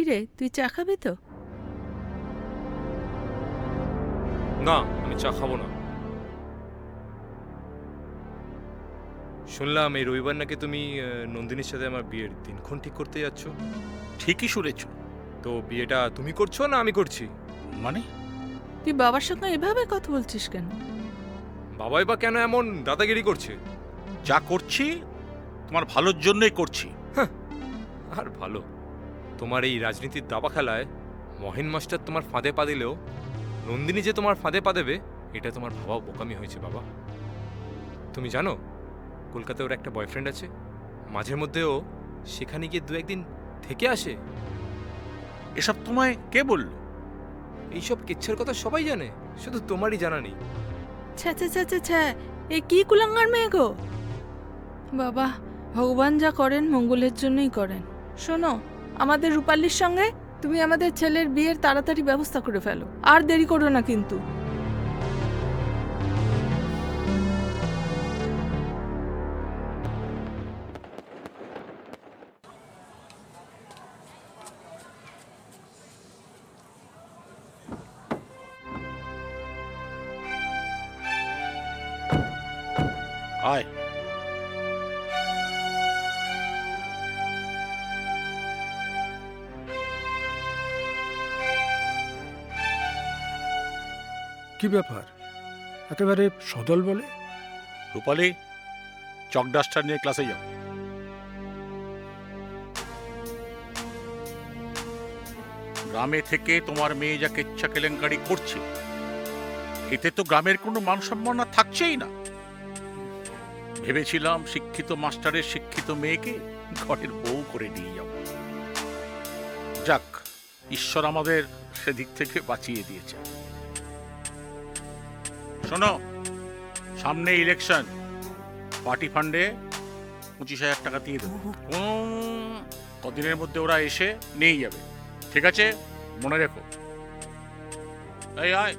রে, তুই চা খাবি তো? না, আমি চা খাবো না। শুনলাম এই রবিবার নাকি তুমি নন্দিনীর সাথে আমার বিয়ের দিনক্ষণ ঠিক করতে যাচ্ছ। ঠিকই শুনেছ। তো বিয়েটা তুমি করছো না আমি করছি? মানে তুই বাবার সঙ্গে এভাবে কথা বলছিস কেন? বাবাই বা কেন এমন দাদাগিরি করছে? যা করছি তোমার ভালোর জন্যই করছি। আর ভালো, তোমার এই রাজনীতির দাবা খেলায় মহেন মাস্টার তোমার ফাঁদে পা দিলেও নন্দিনী যে তোমার ফাঁদে পা দেবে এটা তোমার ভাবা বোকামি হয়েছে বাবা। তুমি জানো কলকাতায় ওর একটা বয়ফ্রেন্ড আছে, মাঝে মধ্যে ও সেখানে গিয়ে দু একদিন থেকে আসে। এসব তোমায় কে বলল? এইসব কিচ্ছের কথা সবাই জানে, শুধু তোমারই জানা নেই। ছ্যা ছ্যা ছ্যা ছ্যা ছ্যা, এ কি কুলাঙ্গার মেয়ে গো! বাবা, ভগবান যা করেন মঙ্গলের জন্যই করেন। শোনো, আমাদের রূপালীর সঙ্গে তুমি আমাদের ছেলের বিয়ের তাড়াতাড়ি ব্যবস্থা করে ফেলো, আর দেরি করো না কিন্তু। আয়। কি ব্যাপার, একেবারে সদল বলে? রূপালী, চক ডাস্টার নিয়ে ক্লাসে যাও। গ্রামে থেকে তোমার মেয়ে যা কেচ্ছা কেলেঙ্কারি করছে, এতে তো গ্রামের কোনো মান সম্মান আর থাকছেই না। ভেবেছিলাম শিক্ষিত মাস্টারের শিক্ষিত মেয়েকে ঘরের বউ করে নিয়ে যাব। যাক, ঈশ্বর আমাদের সেদিক থেকে বাঁচিয়ে দিয়েছে। শোনো, সামনে ইলেকশন, পার্টি ফান্ডে 25,000 টাকা দিয়ে দেবো। কদিনের মধ্যে ওরা এসে নিয়ে যাবে, ঠিক আছে? মনে রেখো। এই আয়।